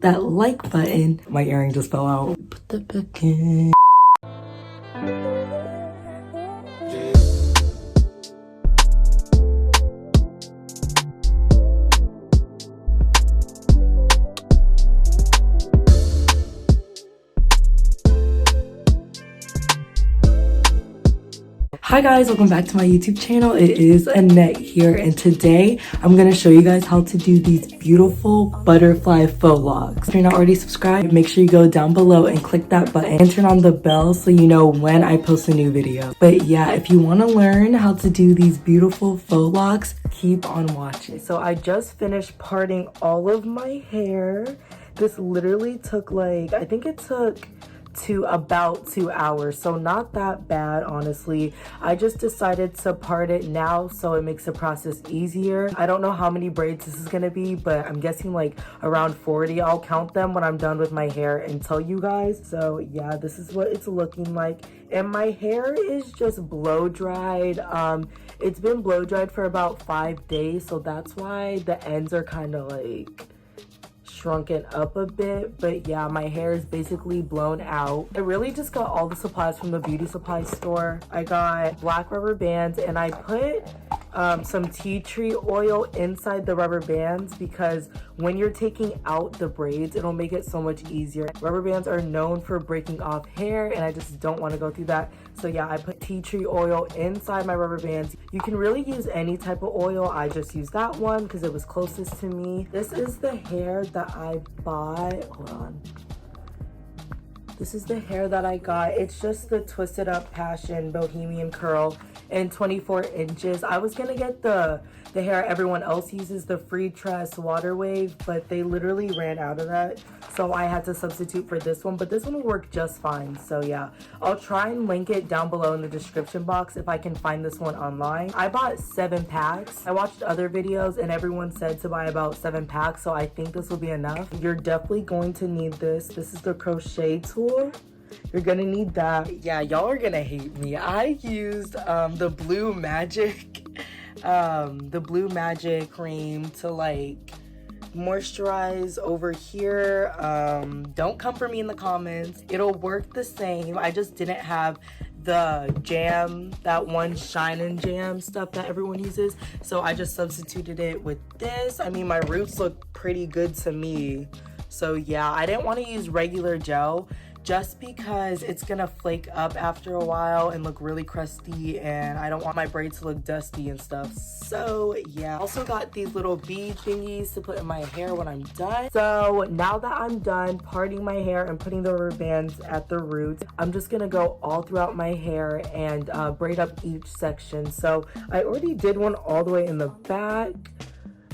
that like button. My earring just fell out. Put that back in. Hi guys, welcome back to my YouTube channel. It is Annette here, and today I'm going to show you guys how to do these beautiful butterfly faux locks. If you're not already subscribed, make sure you go down below and click that button and turn on the bell so you know when I post a new video. But yeah, if you want to learn how to do these beautiful faux locks, keep on watching. So I just finished parting all of my hair. This literally took I think it took to about 2 hours, so not that bad, honestly. I just decided to part it now so it makes the process easier. I don't know how many braids this is gonna be, but I'm guessing around 40. I'll count them when I'm done with my hair and tell you guys. So yeah, this is what it's looking like, and my hair is just blow dried. It's been blow dried for about 5 days, so that's why the ends are kind of shrunken up a bit. But yeah, my hair is basically blown out. I really just got all the supplies from the beauty supply store. I got black rubber bands, and I put some tea tree oil inside the rubber bands because when you're taking out the braids, it'll make it so much easier. Rubber bands are known for breaking off hair, and I just don't want to go through that. So yeah, I put tea tree oil inside my rubber bands. You can really use any type of oil. I just used that one because it was closest to me. This is the hair that I bought. Hold on. This is the hair that I got. It's just the Twisted Up Passion Bohemian Curl in 24 inches. I was gonna get the hair everyone else uses, the Free Tress Water Wave, but they literally ran out of that. So I had to substitute for this one, but this one will work just fine. So yeah, I'll try and link it down below in the description box if I can find this one online. I bought 7 packs. I watched other videos and everyone said to buy about 7 packs, so I think this will be enough. You're definitely going to need this. This is the crochet tool. You're gonna need that. Yeah, y'all are gonna hate me. I used the Blue Magic cream to moisturize over here. Don't come for me in the comments. It'll work the same. I just didn't have the jam, that one shine and jam stuff that everyone uses, so I just substituted it with this. I mean, my roots look pretty good to me, so yeah, I didn't want to use regular gel just because it's gonna flake up after a while and look really crusty, and I don't want my braids to look dusty and stuff. So yeah, also got these little bead thingies to put in my hair when I'm done. So now that I'm done parting my hair and putting the rubber bands at the roots, I'm just gonna go all throughout my hair and braid up each section. So I already did one all the way in the back.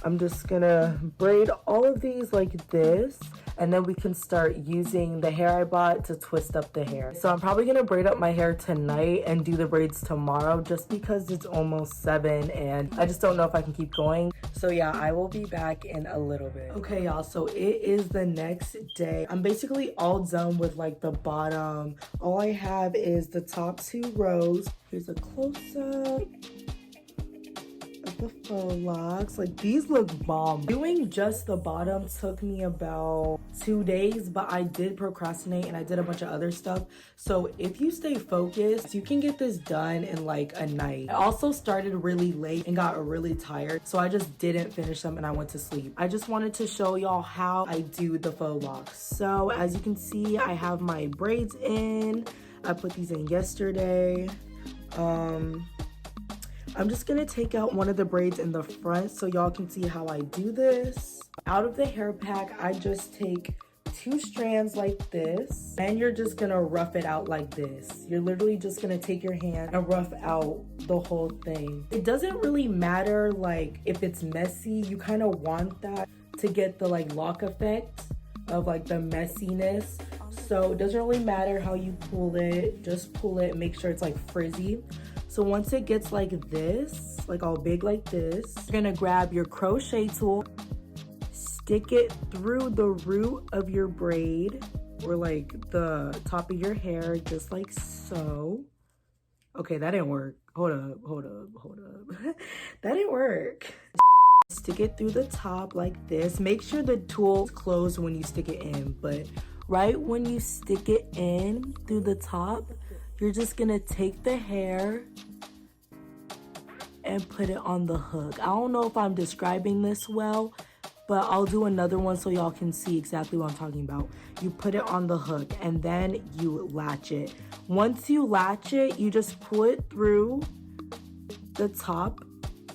I'm just gonna braid all of these like this, and then we can start using the hair I bought to twist up the hair. So I'm probably gonna braid up my hair tonight and do the braids tomorrow just because it's almost 7 and I just don't know if I can keep going. So yeah, I will be back in a little bit. Okay y'all, so it is the next day. I'm basically all done with the bottom. All I have is the top 2 rows. Here's a close-up the faux locks. These look bomb. Doing just the bottom took me about 2 days, but I did procrastinate and I did a bunch of other stuff. So if you stay focused, you can get this done in a night. I also started really late and got really tired, so I just didn't finish them and I went to sleep. I just wanted to show y'all how I do the faux locks. So as you can see, I have my braids in. I put these in yesterday. I'm just gonna take out one of the braids in the front so y'all can see how I do this. Out of the hair pack, I just take 2 strands like this, and you're just gonna rough it out like this. You're literally just gonna take your hand and rough out the whole thing. It doesn't really matter if it's messy. You kind of want that to get the lock effect of the messiness. So it doesn't really matter how you pull it. Just pull it, make sure it's frizzy. So once it gets like this, all big like this, you're gonna grab your crochet tool, stick it through the root of your braid or the top of your hair, just like so. Okay, that didn't work. Hold up. That didn't work. Stick it through the top like this. Make sure the tool is closed when you stick it in, but right when you stick it in through the top, you're just gonna take the hair and put it on the hook. I don't know if I'm describing this well, but I'll do another one so y'all can see exactly what I'm talking about. You put it on the hook and then you latch it. Once you latch it, you just pull it through the top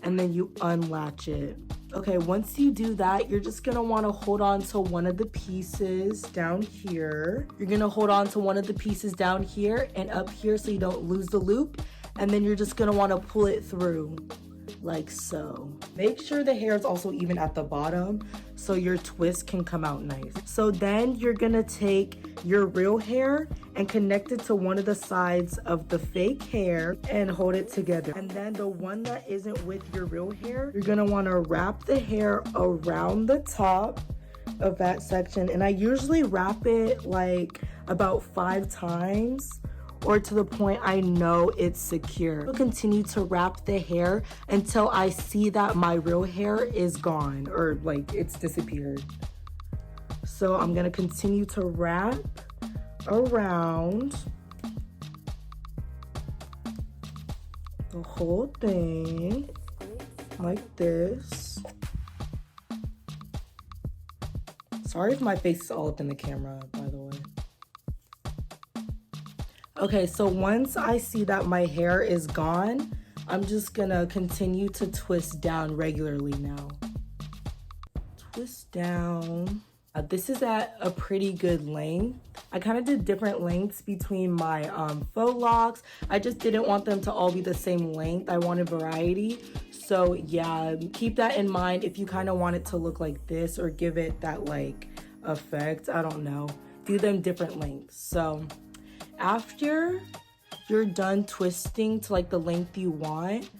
and then you unlatch it. Okay, once you do that, you're just gonna wanna hold on to one of the pieces down here. You're gonna hold on to one of the pieces down here and up here so you don't lose the loop. And then you're just gonna wanna pull it through like so. Make sure the hair is also even at the bottom so your twist can come out nice. So then you're gonna take your real hair and connect it to one of the sides of the fake hair and hold it together. And then the one that isn't with your real hair, you're gonna wanna wrap the hair around the top of that section. And I usually wrap it like about 5 times, or to the point I know it's secure. I'll continue to wrap the hair until I see that my real hair is gone or like it's disappeared. So I'm gonna continue to wrap around the whole thing like this. Sorry if my face is all up in the camera, by the way. Okay, so once I see that my hair is gone, I'm just gonna continue to twist down regularly now. Twist down. This is at a pretty good length. I kind of did different lengths between my faux locks. I just didn't want them to all be the same length. I wanted variety. So yeah, keep that in mind if you kind of want it to look like this or give it that like effect. I don't know. Do them different lengths. So after you're done twisting to like the length you want,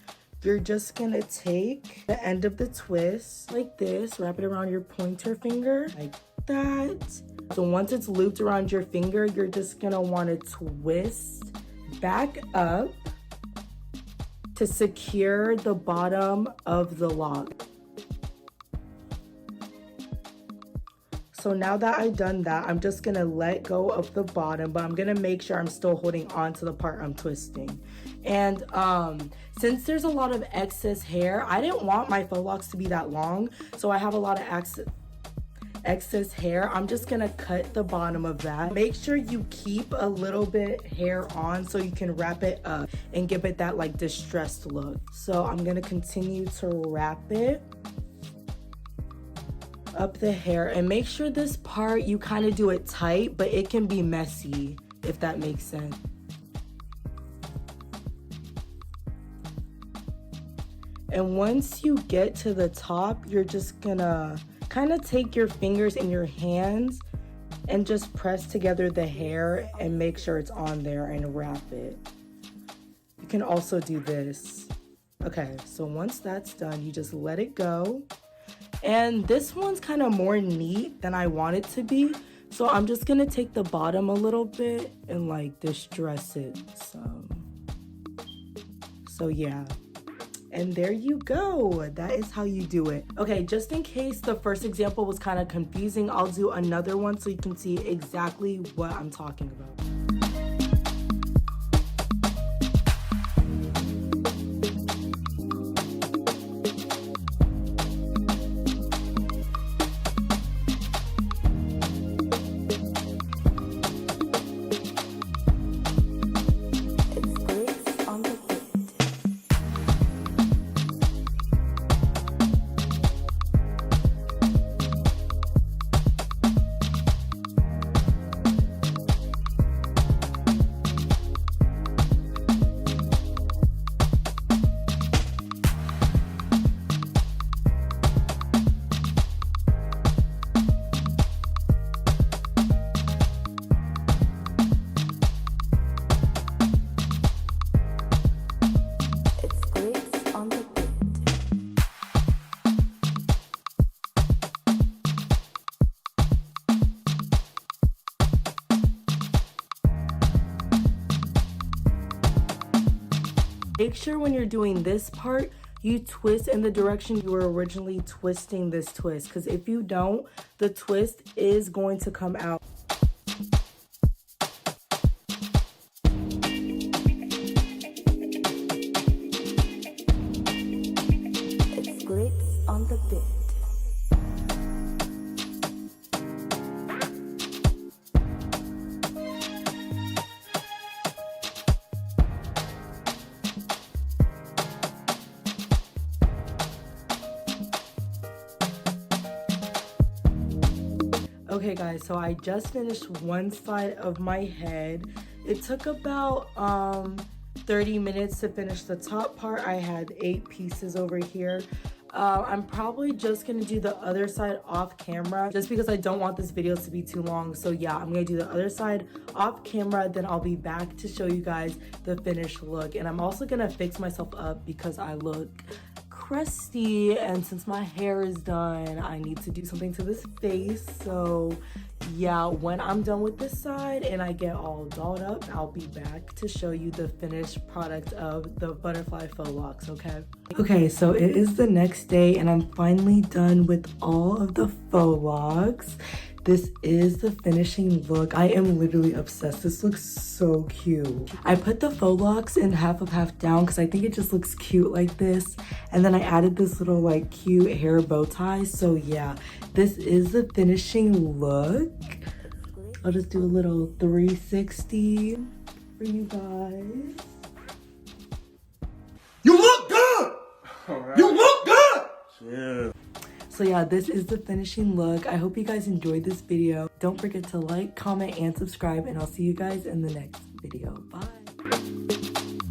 you're just gonna take the end of the twist like this, wrap it around your pointer finger like that. So once it's looped around your finger, you're just gonna wanna twist back up to secure the bottom of the lock. So now that I've done that, I'm just gonna let go of the bottom, but I'm gonna make sure I'm still holding on to the part I'm twisting. And since there's a lot of excess hair, I didn't want my faux locks to be that long, so I have a lot of excess hair. I'm just gonna cut the bottom of that. Make sure you keep a little bit hair on so you can wrap it up and give it that like distressed look. So I'm gonna continue to wrap it up the hair, and make sure this part you kind of do it tight, but it can be messy, if that makes sense. And once you get to the top, you're just gonna kind of take your fingers in your hands and just press together the hair and make sure it's on there and wrap it. You can also do this. Okay, so once that's done, you just let it go. And this one's kind of more neat than I want it to be. So I'm just gonna take the bottom a little bit and like distress it some. So yeah. And there you go. That is how you do it. Okay, just in case the first example was kind of confusing, I'll do another one so you can see exactly what I'm talking about. Make sure when you're doing this part, you twist in the direction you were originally twisting this twist, because if you don't, the twist is going to come out. It's glitz on the bit. Okay guys, so I just finished one side of my head. It took about 30 minutes to finish the top part. I had 8 pieces over here. I'm probably just gonna do the other side off camera just because I don't want this video to be too long. So yeah, I'm gonna do the other side off camera, then I'll be back to show you guys the finished look. And I'm also gonna fix myself up because I look crusty, and since my hair is done, I need to do something to this face. So yeah, when I'm done with this side and I get all dolled up, I'll be back to show you the finished product of the butterfly faux locks, okay? Okay, so it is the next day and I'm finally done with all of the faux locks. This is the finishing look. I am literally obsessed. This looks so cute. I put the faux locks in half up, half down because I think it just looks cute like this. And then I added this little like cute hair bow tie. So yeah, this is the finishing look. I'll just do a little 360 for you guys. You look good! Right. You look good! Yeah. So yeah, this is the finishing look. I hope you guys enjoyed this video. Don't forget to like, comment, and subscribe, and I'll see you guys in the next video. Bye.